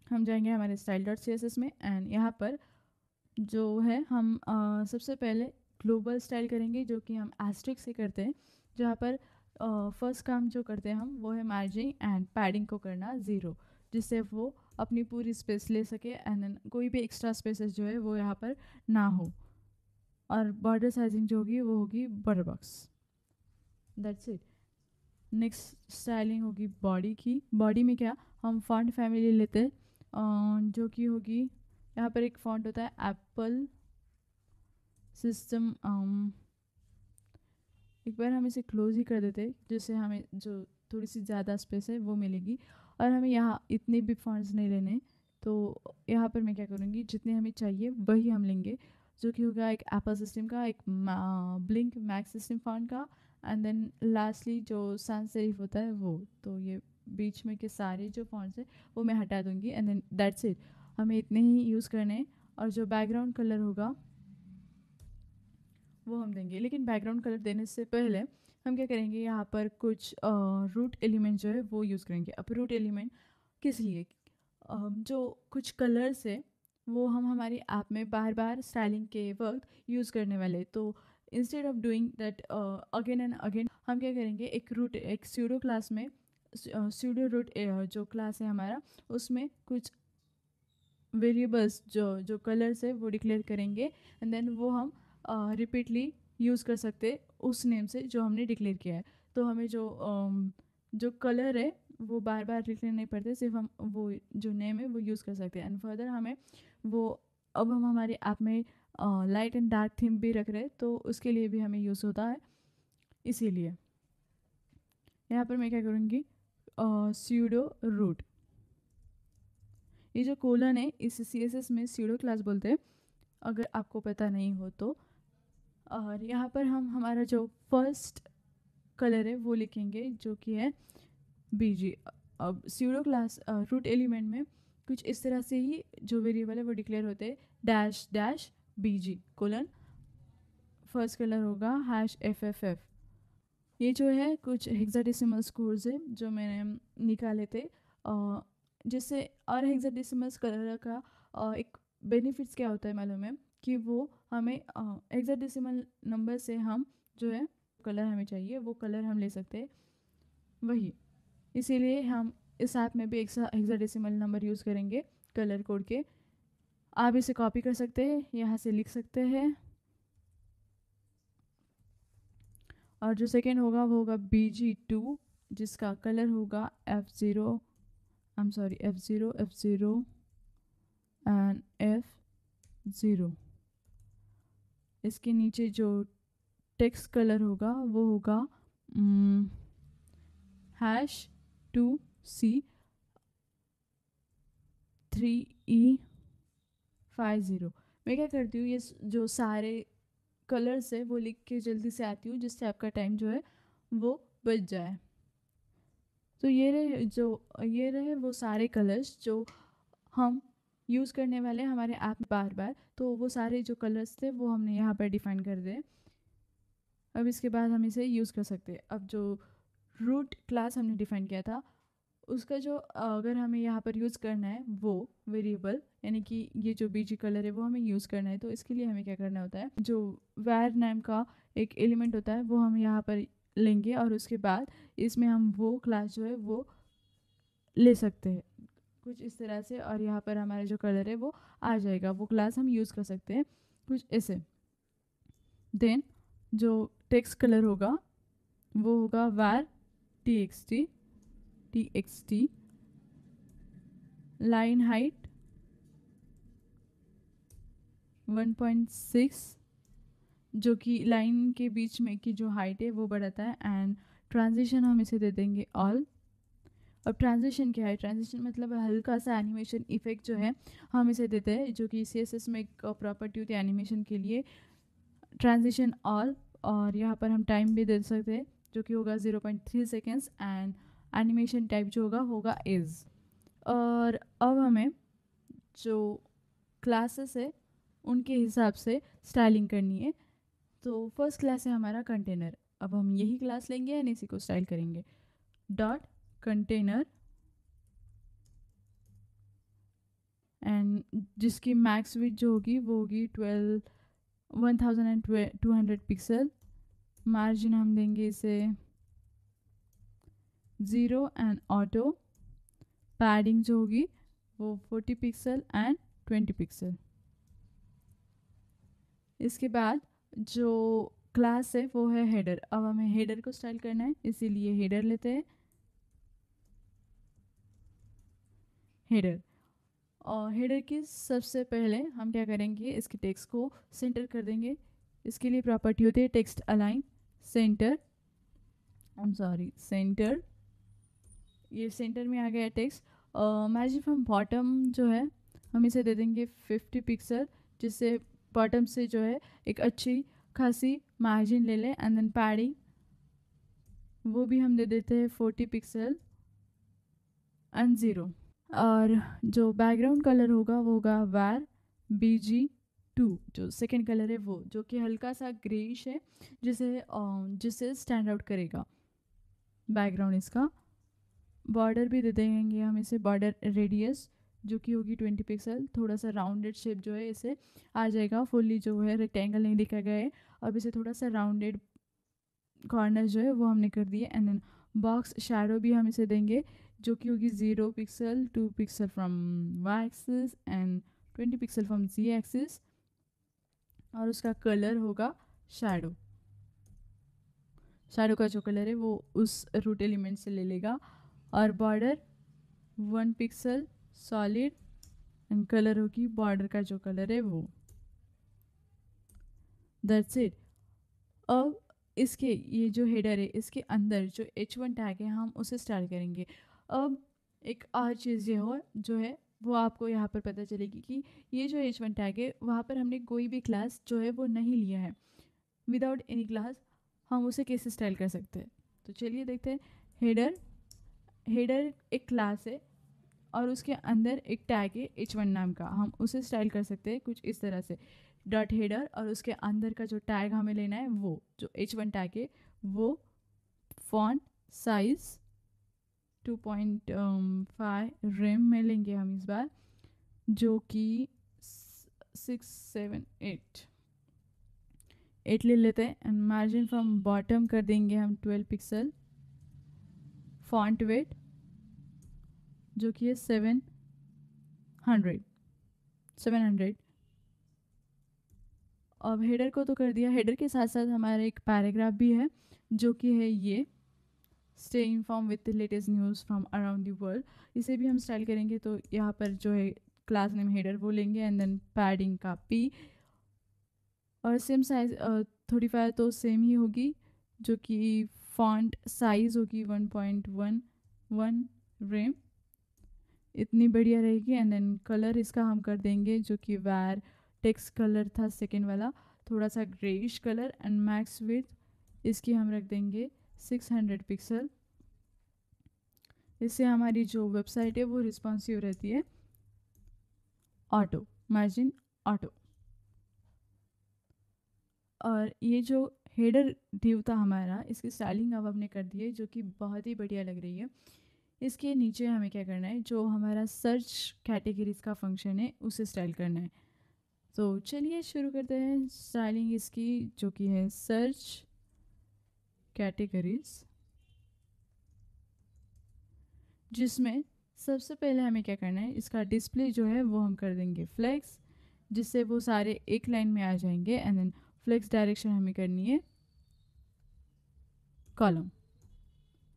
हम जाएंगे हमारे style.css में एंड यहाँ पर जो है हम सबसे पहले ग्लोबल स्टाइल करेंगे जो कि हम एस्ट्रिक से करते हैं। जहाँ पर फर्स्ट काम जो करते हैं हम वो है मार्जिन एंड पैडिंग को करना 0, जिससे वो अपनी पूरी स्पेस ले सके एंड देन कोई भी एक्स्ट्रा स्पेसेस जो है वो यहाँ पर ना हो। और बॉर्डर साइजिंग जो होगी वो होगी border box. That's it. Next styling होगी बॉडी की। बॉडी में क्या हम फॉन्ट फैमिली लेते हैं जो कि होगी यहाँ पर एक फॉन्ट होता है एप्पल सिस्टम। एक बार हम इसे क्लोज ही कर देते जिससे हमें जो थोड़ी सी ज़्यादा स्पेस है वो मिलेगी। और हमें यहाँ इतने भी फॉन्ट्स नहीं लेने, तो यहाँ पर मैं क्या करूँगी जितने हमें चाहिए वही हम लेंगे, जो कि होगा एक एप्पल सिस्टम का, एक ब्लिंक मैक्स सिस्टम फॉन्ट का एंड देन लास्टली जो sans serif होता है वो। तो ये बीच में के सारे जो फॉन्ट्स हैं वो मैं हटा दूँगी एंड देन दैट्स इट। हमें इतने ही यूज़ करने हैं। और जो बैकग्राउंड कलर होगा वो हम देंगे, लेकिन बैकग्राउंड कलर देने से पहले हम क्या करेंगे यहाँ पर कुछ रूट एलिमेंट जो है वो यूज़ करेंगे। अब रूट एलिमेंट किस लिए? जो कुछ कलर्स है वो हम हमारी ऐप में बार बार स्टाइलिंग के वक्त यूज़ करने वाले, तो instead of doing that again and again हम क्या करेंगे एक स्यूडो क्लास में स्यूडो रूट जो क्लास है हमारा उसमें कुछ वेरिएबल्स जो कलर्स है वो डिक्लेयर करेंगे एंड देन वो हम रिपीटली यूज़ कर सकते उस नेम से जो हमने डिक्लेयर किया है। तो हमें जो कलर है वो बार बार लिखने नहीं पड़ते, सिर्फ हम वो जो नेम है वो यूज़ कर सकते हैं। एंड फर्दर हमें वो अब हम हमारे ऐप में लाइट एंड डार्क थीम भी रख रहे हैं, तो उसके लिए भी हमें यूज़ होता है। इसीलिए यहाँ पर मैं क्या करूँगी स्यूडो रूट, ये जो कोलन है इस CSS में स्यूडो क्लास बोलते हैं, अगर आपको पता नहीं हो तो। और यहाँ पर हम हमारा जो फर्स्ट कलर है वो लिखेंगे जो कि है BG। अब स्यूडो क्लास रूट एलिमेंट में कुछ इस तरह से ही जो वेरिएबल है वो डिक्लेयर होते हैं dash dash BG colon first colour होगा #FFF। ये जो है कुछ हेक्साडेसिमल स्कोर्स है जो मैंने निकाले थे, जिससे और हेक्साडेसिमल कलर का एक बेनिफिट्स क्या होता है मालूम है कि वो हमें हेक्साडेसिमल नंबर से हम जो है कलर हमें चाहिए वो कलर हम ले सकते हैं वही। इसीलिए हम इस ऐप में भी एक हेक्साडेसिमल नंबर यूज़ करेंगे कलर कोड के। आप इसे कॉपी कर सकते हैं, यहाँ से लिख सकते हैं। और जो सेकेंड होगा वो होगा BG2 जिसका कलर होगा F0 एंड F0। इसके नीचे जो टेक्स्ट कलर होगा वो होगा #2C3E50। मैं क्या करती हूँ ये जो सारे कलर्स है वो लिख के जल्दी से आती हूँ जिससे आपका टाइम जो है वो बच जाए। तो ये रहे वो सारे कलर्स जो हम यूज़ करने वाले हैं हमारे ऐप में बार बार। तो वो सारे जो कलर्स थे वो हमने यहाँ पर डिफाइन कर दिए। अब इसके बाद हम इसे यूज़ कर सकते हैं। अब जो रूट क्लास हमने डिफाइन किया था उसका जो अगर हमें यहाँ पर यूज़ करना है वो वेरिएबल यानी कि ये जो BG कलर है वो हमें यूज़ करना है, तो इसके लिए हमें क्या करना होता है जो var नाम का एक एलिमेंट होता है वो हम यहाँ पर लेंगे और उसके बाद इसमें हम वो क्लास जो है वो ले सकते हैं कुछ इस तरह से, और यहाँ पर हमारा जो कलर है वो आ जाएगा, वो क्लास हम यूज़ कर सकते हैं कुछ ऐसे। देन जो टेक्स्ट कलर होगा वो होगा var txt लाइन हाइट 1.6 जो कि लाइन के बीच में की जो हाइट है वो बढ़ाता है एंड ट्रांजिशन हम इसे दे देंगे ऑल। अब ट्रांजिशन क्या है? ट्रांजिशन मतलब हल्का सा एनिमेशन इफेक्ट जो है हम इसे देते हैं, जो कि CSS में एक प्रॉपर्टी होती है एनिमेशन के लिए, ट्रांजिशन ऑल। और यहाँ पर हम टाइम भी दे सकते हैं जो कि होगा 0.3 सेकेंड्स एंड एनिमेशन टाइप जो होगा इज़। और अब हमें जो क्लासेस है उनके हिसाब से स्टाइलिंग करनी है। तो फर्स्ट क्लास है हमारा कंटेनर। अब हम यही क्लास लेंगे एंड इसी को स्टाइल करेंगे। डॉट कंटेनर जिसकी मैक्स विड्थ जो होगी वो होगी 1200 पिक्सल। मार्जिन हम देंगे इसे 0 एंड ऑटो। पैडिंग जो होगी वो 40 पिक्सल एंड 20 पिक्सल। इसके बाद जो क्लास है वो है हेडर। अब हमें हेडर को स्टाइल करना है, इसीलिए हेडर लेते हैं। हेडर, और हेडर की सबसे पहले हम क्या करेंगे, इसके टेक्स्ट को सेंटर कर देंगे। इसके लिए प्रॉपर्टी होती है टेक्स्ट अलाइन सेंटर। सेंटर, ये सेंटर में आ गया टेक्स्ट। मैजिक फ्रॉम बॉटम जो है हम इसे दे देंगे 50 पिक्सल, जिससे बॉटम से जो है एक अच्छी खासी मार्जिन ले लें। एंड देन पैडिंग वो भी हम दे देते हैं 40 पिक्सल एंड 0। और जो बैकग्राउंड कलर होगा वो होगा वार BG2, जो सेकेंड कलर है वो, जो कि हल्का सा ग्रेइश है, जिसे स्टैंड आउट करेगा बैकग्राउंड इसका। बॉर्डर भी दे देंगे हम इसे बॉर्डर रेडियस, जो कि होगी 20 पिक्सल। थोड़ा सा राउंडेड शेप जो है इसे आ जाएगा, फुल्ली जो है रेक्टेंगल नहीं दिखा गया है। अब इसे थोड़ा सा राउंडेड कॉर्नर जो है वो हमने कर दिए। एंड देन बॉक्स शैडो भी हम इसे देंगे, जो कि होगी 0 pixel, 2 pixel from Y axis and 20 pixel from Z axis. और उसका कलर होगा शैडो। शैडो का जो कलर है वो उस रूट एलिमेंट से ले लेगा। और border 1 pixel solid and colour होगी बॉर्डर का जो कलर है वो। That's it. अब इसके ये जो हेडर है इसके अंदर जो H1 टैग है हम उसे स्टाइल करेंगे। अब एक और चीज़ ये हो जो है वो आपको यहाँ पर पता चलेगी कि ये जो H1 टैग है वहाँ पर हमने कोई भी क्लास जो है वो नहीं लिया है। विदाउट एनी क्लास हम उसे कैसे स्टाइल कर सकते हैं, तो चलिए देखते हैं। हेडर एक क्लास है और उसके अंदर एक टैग है H1 नाम का। हम उसे स्टाइल कर सकते हैं कुछ इस तरह से, डॉट हेडर, और उसके अंदर का जो टैग हमें लेना है वो जो H1 टैग है वो फॉन्ट साइज 2.5 रेम में लेंगे हम इस बार, जो कि 8 ले लेते हैं। एंड मार्जिन फ्रॉम बॉटम कर देंगे हम 12 पिक्सल। फॉन्ट वेट जो कि है 700। अब हेडर को तो कर दिया। हेडर के साथ साथ हमारा एक पैराग्राफ भी है, जो कि है ये stay inform with the latest news from around the world. इसे भी हम स्टाइल करेंगे, तो यहाँ पर जो है क्लास नेम हेडर वो लेंगे। एंड देन पैडिंग का P, और सेम साइज 35 तो सेम ही होगी, जो कि फॉन्ट साइज होगी 1.11 रेम, इतनी बढ़िया रहेगी। एंड देन कलर इसका हम कर देंगे जो कि वार टेक्स्ट कलर था सेकेंड वाला, थोड़ा सा greyish colour. And max width इसकी हम रख देंगे 600 पिक्सल। इससे हमारी जो वेबसाइट है वो रिस्पॉन्सिव रहती है। Auto margin auto. और ये जो हेडर डिव था हमारा, इसकी स्टाइलिंग अब हमने कर दी है, जो कि बहुत ही बढ़िया लग रही है। इसके नीचे हमें क्या करना है, जो हमारा सर्च कैटेगरीज का फंक्शन है उसे स्टाइल करना है। तो चलिए शुरू करते हैं स्टाइलिंग इसकी, जो कि है सर्च कैटेगरीज, जिसमें सबसे पहले हमें क्या करना है, इसका डिस्प्ले जो है वो हम कर देंगे फ्लेक्स, जिससे वो सारे एक लाइन में आ जाएंगे। एंड देन फ्लेक्स डायरेक्शन हमें करनी है कॉलम,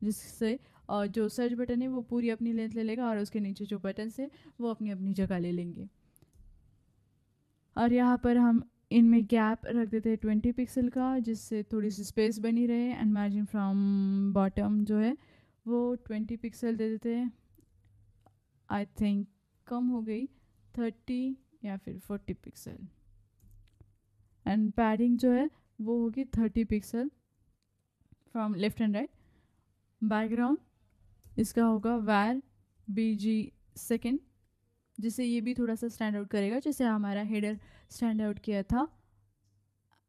जिससे और जो सर्च बटन है वो पूरी अपनी लेंथ ले लेगा और उसके नीचे जो बटन है वो अपनी अपनी जगह ले लेंगे। और यहाँ पर हम इनमें गैप रख देते हैं 20 पिक्सल का, जिससे थोड़ी सी स्पेस बनी रहे। एंड मार्जिन फ्रॉम बॉटम जो है वो 20 पिक्सल दे देते हैं। आई थिंक कम हो गई, 30 या फिर 40 पिक्सल। एंड पैडिंग जो है वो होगी 30 pixel from left and right. Background इसका होगा वार BG2, जिससे ये भी थोड़ा सा स्टैंड आउट करेगा, जैसे हमारा हेडर स्टैंड आउट किया था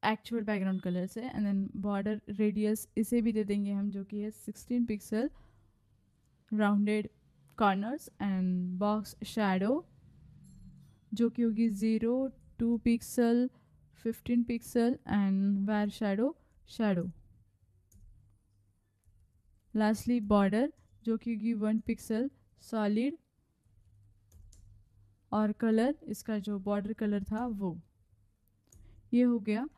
एक्चुअल बैकग्राउंड कलर से। एंड देन बॉर्डर रेडियस इसे भी दे देंगे हम, जो कि है 16 pixel rounded corners. And box shadow जो कि होगी 0, 2 pixel, 15 pixel and where shadow. Lastly border जो कि होगी 1 पिक्सल सॉलिड, और कलर इसका जो बॉर्डर कलर था वो। ये हो गया।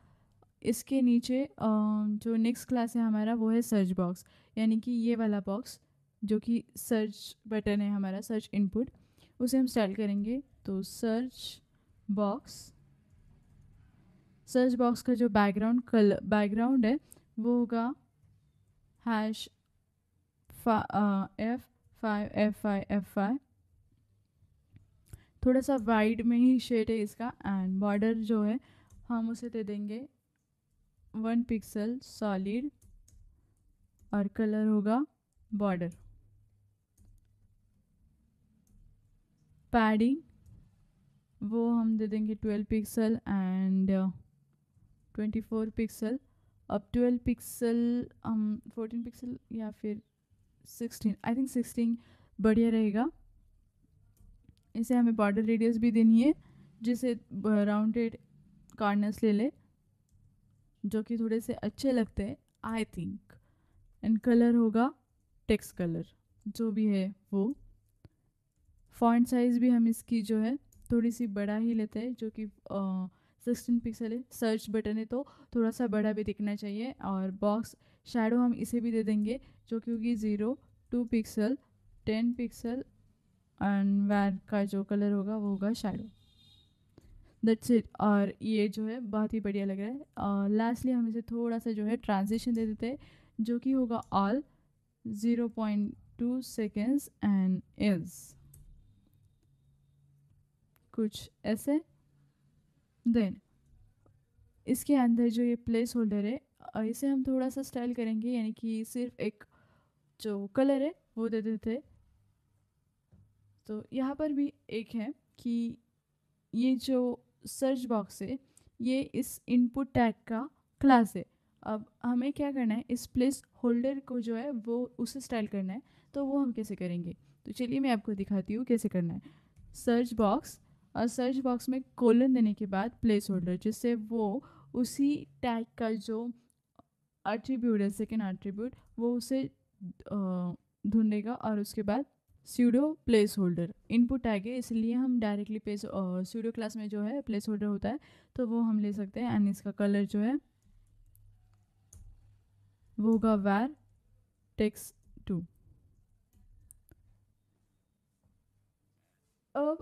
इसके नीचे जो नेक्स्ट क्लास है हमारा वो है सर्च बॉक्स, यानी कि ये वाला बॉक्स जो कि सर्च बटन है हमारा, सर्च इनपुट, उसे हम स्टाइल करेंगे। तो सर्च बॉक्स का जो बैकग्राउंड है वो होगा F5 थोड़ा सा वाइड में ही शेड है इसका। एंड बॉर्डर जो है हम उसे दे देंगे 1 पिक्सल सॉलिड, और कलर होगा बॉर्डर। पैडिंग वो हम दे देंगे 12 पिक्सल एंड 24 पिक्सल। अब 12 पिक्सल हम 14 पिक्सल या फिर 16, आई थिंक 16 बढ़िया रहेगा। इसे हमें बॉर्डर रेडियस भी देनी है, जिसे राउंडेड कॉर्नर्स ले ले, जो कि थोड़े से अच्छे लगते हैं आई थिंक। एंड कलर होगा टेक्स्ट कलर जो भी है वो। फॉन्ट साइज़ भी हम इसकी जो है थोड़ी सी बड़ा ही लेते हैं, जो कि 16 पिक्सल है। सर्च बटन है तो थोड़ा सा बड़ा भी दिखना चाहिए। और बॉक्स शैडो हम इसे भी दे देंगे, जो कि होगी 0, 2 पिक्सल, 10 पिक्सल एंड वेर का जो कलर होगा वो होगा शैडो। That's it. और ये जो है बहुत ही बढ़िया लग रहा है। और लास्टली हम इसे थोड़ा सा जो है ट्रांजिशन दे देते हैं, जो कि होगा ऑल 0.2 सेकेंड्स एंड इज कुछ ऐसे। देन इसके अंदर जो ये प्लेस होल्डर है इसे हम थोड़ा सा स्टाइल करेंगे, यानी कि सिर्फ एक जो कलर है वो दे देते। तो यहाँ पर भी एक है कि ये जो सर्च बॉक्स है ये इस इनपुट टैग का क्लास है। अब हमें क्या करना है, इस प्लेस होल्डर को जो है वो उसे स्टाइल करना है। तो वो हम कैसे करेंगे, तो चलिए मैं आपको दिखाती हूँ कैसे करना है। सर्च बॉक्स, और सर्च बॉक्स में कोलन देने के बाद प्लेस होल्डर, जिससे वो उसी टैग का जो एट्रीब्यूट है, सेकेंड एट्रीब्यूट, वो उसे ढूंढेगा। और उसके बाद pseudo place holder input tag है, इसलिए हम डायरेक्टली प्लेस स्यूडो क्लास में जो है प्लेस होल्डर होता है तो वो हम ले सकते हैं। एंड इसका कलर जो है वो होगा वेर टेक्स्ट 2। अब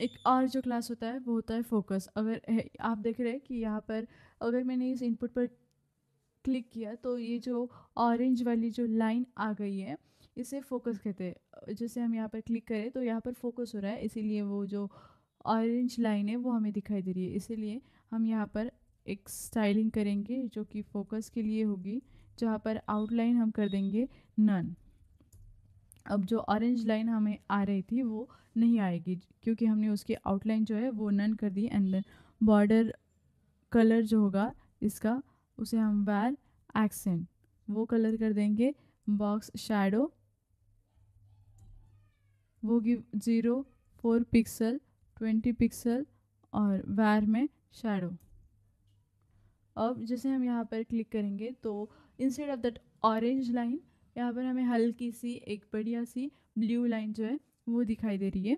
एक और जो क्लास होता है वो होता है फोकस। अगर आप देख रहे हैं कि यहाँ पर अगर मैंने इस इनपुट पर क्लिक किया तो ये जो ऑरेंज वाली जो लाइन आ गई है इसे फोकस कहते हैं। जैसे हम यहाँ पर क्लिक करें तो यहाँ पर फोकस हो रहा है, इसीलिए वो जो ऑरेंज लाइन है वो हमें दिखाई दे रही है। इसीलिए हम यहाँ पर एक स्टाइलिंग करेंगे जो कि फोकस के लिए होगी, जहाँ पर आउटलाइन हम कर देंगे नन। अब जो ऑरेंज लाइन हमें आ रही थी वो नहीं आएगी, क्योंकि हमने उसकी आउटलाइन जो है वो नन कर दी। एंड देन बॉर्डर कलर जो होगा इसका, उसे हम वेर एक्सेंट वो कलर कर देंगे। बॉक्स शैडो वो गिव 0, 4 पिक्सल, 20 पिक्सल और वेर में शैडो। अब जैसे हम यहाँ पर क्लिक करेंगे तो instead of that orange line यहाँ पर हमें हल्की सी एक बढ़िया सी ब्लू लाइन जो है वो दिखाई दे रही है।